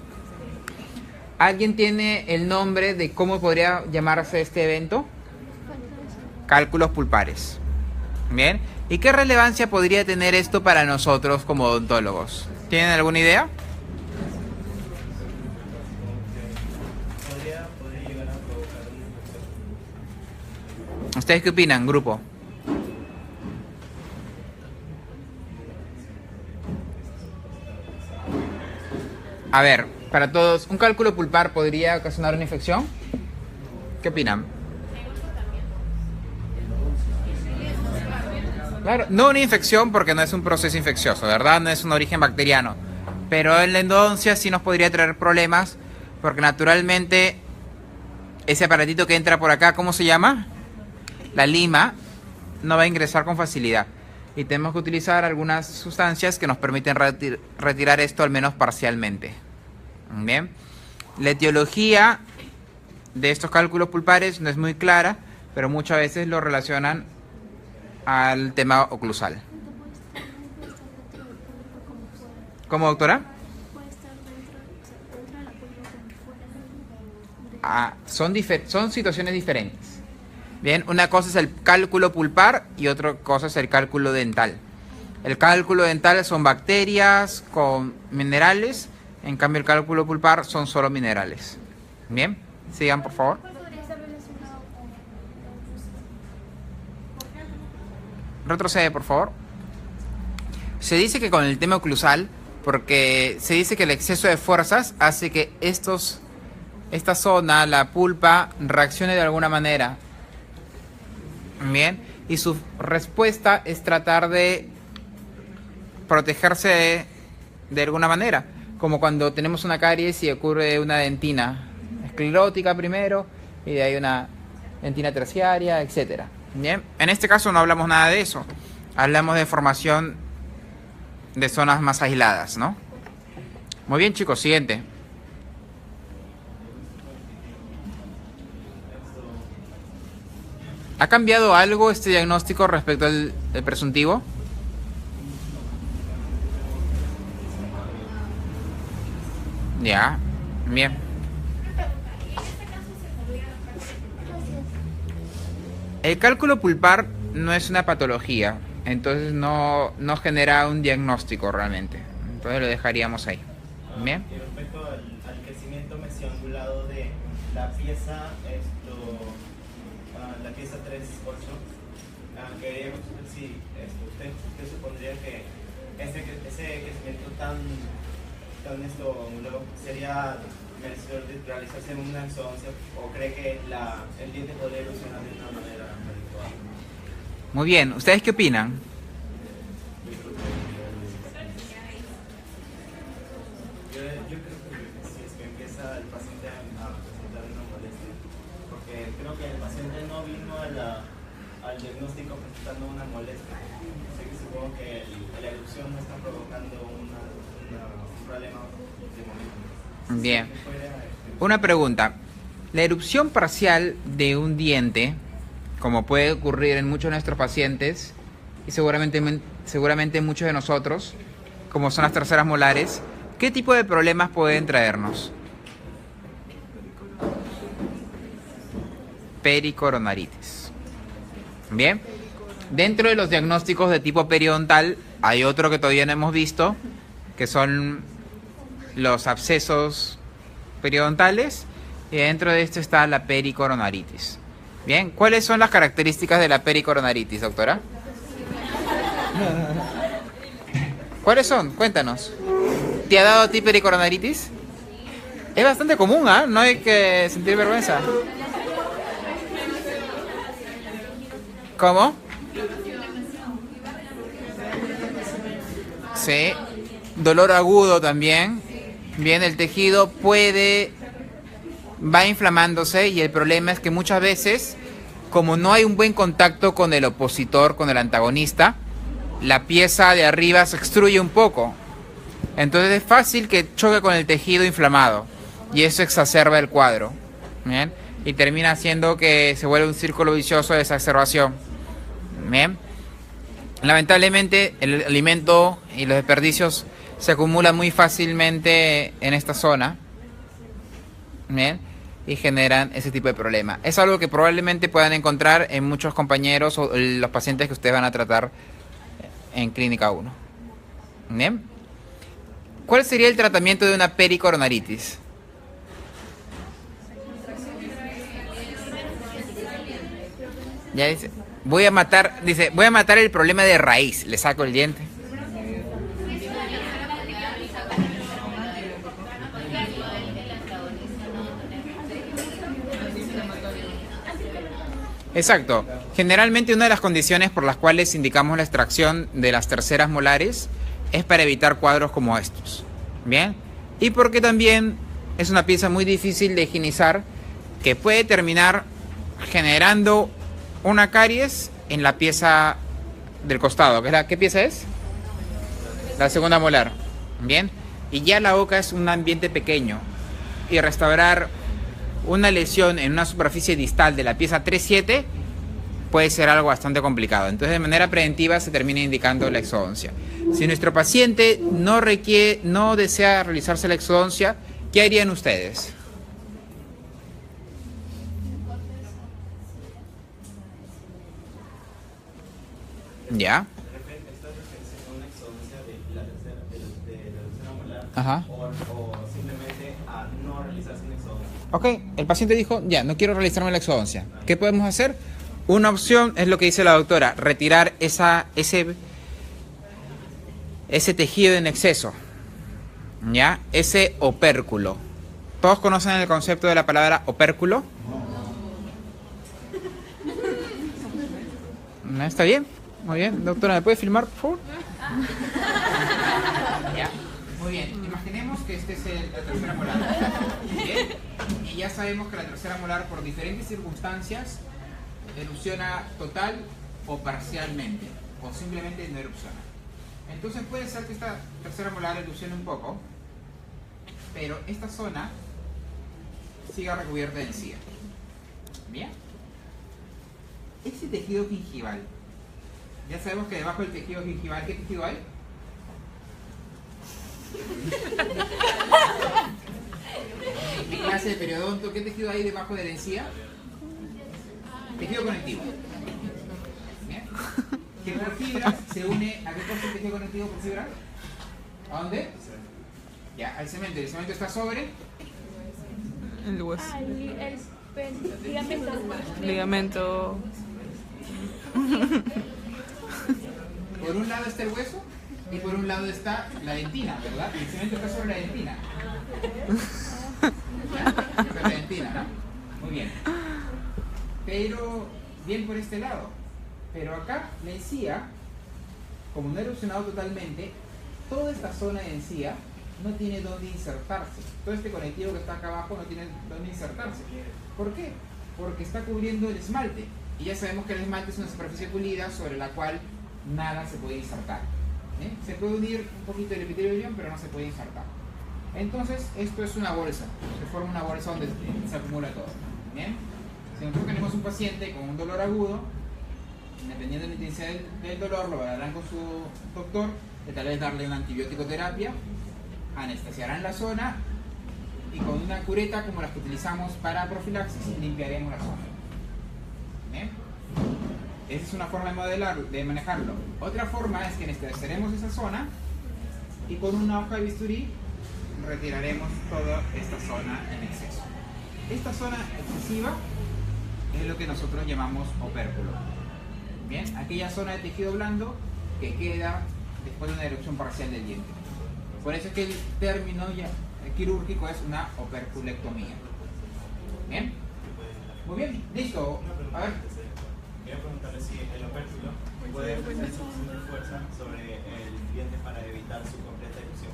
¿Alguien tiene el nombre de cómo podría llamarse este evento? Cálculos pulpares. Bien. ¿Y qué relevancia podría tener esto para nosotros como odontólogos? ¿Tienen alguna idea? Podría llegar a provocar una infección. ¿Ustedes qué opinan, grupo? A ver, para todos, ¿un cálculo pulpar podría ocasionar una infección? ¿Qué opinan? Claro, no una infección porque no es un proceso infeccioso, ¿verdad? No es un origen bacteriano. Pero en la endodoncia sí nos podría traer problemas porque naturalmente ese aparatito que entra por acá, ¿cómo se llama? La lima, no va a ingresar con facilidad. Y tenemos que utilizar algunas sustancias que nos permiten retirar esto al menos parcialmente. Bien. La etiología de estos cálculos pulpares no es muy clara, pero muchas veces lo relacionan al tema oclusal. ¿Cómo, doctora? Son situaciones diferentes. Bien, una cosa es el cálculo pulpar y otra cosa es el cálculo dental. El cálculo dental son bacterias con minerales, en cambio el cálculo pulpar son solo minerales. Bien, sigan por favor. Retrocede por favor. Se dice que con el tema oclusal, porque se dice que el exceso de fuerzas hace que esta zona, la pulpa, reaccione de alguna manera. Bien, y su respuesta es tratar de protegerse de alguna manera, como cuando tenemos una caries y ocurre una dentina esclerótica primero y de ahí una dentina terciaria, etcétera. Bien, en este caso no hablamos nada de eso, hablamos de formación de zonas más aisladas, ¿no? Muy bien, chicos, siguiente. ¿Ha cambiado algo este diagnóstico respecto al presuntivo? Ya, bien. El cálculo pulpar no es una patología, entonces no genera un diagnóstico realmente. Entonces lo dejaríamos ahí. Bien. Y respecto al crecimiento mesiangulado de la pieza, la pieza 3-8, queríamos saber si usted supondría que ese crecimiento tan nulo sería merecedor de realizarse en una exodoncia, o cree que el diente podría evolucionar de una manera habitual. Muy bien, ¿ustedes qué opinan? Yo creo que si es que empieza el paciente a presentar una molestia, porque creo que el paciente no vino al diagnóstico presentando una molestia, así que supongo que la erupción no está provocando un problema de momento. Bien. Una pregunta. La erupción parcial de un diente, como puede ocurrir en muchos de nuestros pacientes, y seguramente en muchos de nosotros, como son las terceras molares, ¿qué tipo de problemas pueden traernos? Pericoronaritis. Bien. Dentro de los diagnósticos de tipo periodontal, hay otro que todavía no hemos visto, que son los abscesos periodontales, y dentro de esto está la pericoronaritis. Bien, ¿cuáles son las características de la pericoronaritis, doctora? ¿Cuáles son? Cuéntanos. ¿Te ha dado a ti pericoronaritis? Es bastante común, ¿ah? No hay que sentir vergüenza. ¿Cómo? Sí. Dolor agudo también. Bien, el tejido va inflamándose, y el problema es que muchas veces, como no hay un buen contacto con el opositor, con el antagonista, la pieza de arriba se extruye un poco. Entonces es fácil que choque con el tejido inflamado, y eso exacerba el cuadro. Bien, y termina haciendo que se vuelva un círculo vicioso de exacerbación. Bien. Lamentablemente el alimento y los desperdicios se acumulan muy fácilmente en esta zona. Bien. Y generan ese tipo de problema. Es algo que probablemente puedan encontrar en muchos compañeros o los pacientes que ustedes van a tratar en Clínica 1. Bien. ¿Cuál sería el tratamiento de una pericoronaritis? Ya dice, voy a matar el problema de raíz. Le saco el diente. Exacto. Generalmente una de las condiciones por las cuales indicamos la extracción de las terceras molares es para evitar cuadros como estos. Bien. Y porque también es una pieza muy difícil de higienizar, que puede terminar generando una caries en la pieza del costado. ¿Qué pieza es? La segunda molar. Bien. Y ya la boca es un ambiente pequeño, y restaurar una lesión en una superficie distal de la pieza 3-7 puede ser algo bastante complicado. Entonces, de manera preventiva se termina indicando la exodoncia. Si nuestro paciente no desea realizarse la exodoncia, ¿qué harían ustedes? ¿Ya? Ajá. O simplemente a no realizarse una exodoncia. Ok, el paciente dijo, ya, no quiero realizarme la exodoncia. ¿Qué podemos hacer? Una opción es lo que dice la doctora, retirar ese tejido en exceso, ¿ya? Ese opérculo. ¿Todos conocen el concepto de la palabra opérculo? ¿No? ¿Está bien? Muy bien. Doctora, ¿me puede filmar, por favor? Ya. Muy bien. Imaginemos que este es la tercera molar. Bien. Y ya sabemos que la tercera molar, por diferentes circunstancias, erupciona total o parcialmente, o simplemente no erupciona. Entonces puede ser que esta tercera molar erupcione un poco, pero esta zona siga recubierta de encía. Bien. Ese tejido gingival, ya sabemos que debajo del tejido gingival, ¿qué tejido hay? En clase de periodonto, ¿qué tejido hay debajo de la encía? Tejido conectivo. ¿Bien? Que por fibras se une a qué cosa el tejido conectivo por fibra. ¿A dónde? Ya, al cemento. El cemento está sobre el hueso. Ligamento. Por un lado está el hueso y por un lado está la dentina, ¿verdad? El cemento está sobre la dentina. ¿Ya? Sobre la dentina, ¿no? Muy bien. Pero, bien por este lado. Pero acá, la encía, como no ha erupcionado totalmente, toda esta zona de encía no tiene dónde insertarse. Todo este conectivo que está acá abajo no tiene dónde insertarse. ¿Por qué? Porque está cubriendo el esmalte. Y ya sabemos que el esmalte es una superficie pulida sobre la cual nada se puede insertar. Se puede unir un poquito el epitelio biliar, pero no se puede insertar. Entonces, esto es una bolsa. Se forma una bolsa donde se acumula todo. ¿Bien? Si nosotros tenemos un paciente con un dolor agudo, dependiendo de la intensidad del dolor, lo harán con su doctor, de tal vez darle una antibiótico terapia, anestesiarán la zona y con una cureta como las que utilizamos para profilaxis limpiaremos la zona. ¿Bien? Esa es una forma de manejarlo. Otra forma es que anestesiaremos esa zona y con una hoja de bisturí retiraremos toda esta zona en exceso. Esta zona excesiva es lo que nosotros llamamos opérculo. Bien, aquella zona de tejido blando que queda después de una erupción parcial del diente. Por eso es que el término quirúrgico es una operculectomía. Bien, muy bien, listo. A ver. Quería preguntarle si el opérculo puede ejercer suficiente fuerza sobre el diente para evitar su completa erupción.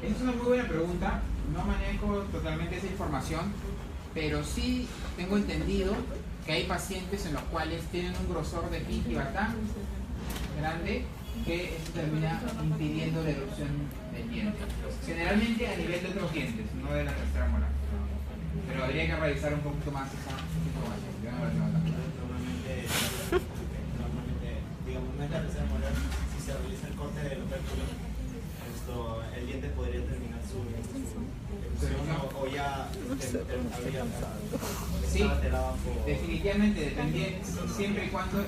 Esa es una muy buena pregunta. No manejo totalmente esa información, pero sí tengo entendido que hay pacientes en los cuales tienen un grosor de gingiva tan grande que esto termina impidiendo la erupción del diente. Generalmente a nivel de otros dientes, no de la tercera molar. Pero habría que revisar un poquito más esa información. Yo no lo tengo tan claro. Normalmente, digamos, no es la tercera molar, si se realiza el corte del opérculo, el diente podría terminar su erupción o ya habría Sí, alterado por... definitivamente dependiendo, siempre y cuando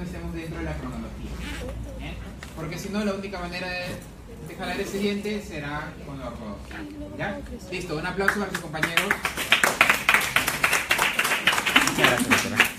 estemos dentro de la cronología. ¿Bien? Porque si no, la única manera de jalar ese diente será con la ortodoxia. ¿Ya? Listo, un aplauso para sus compañeros. Muchas gracias, doctora.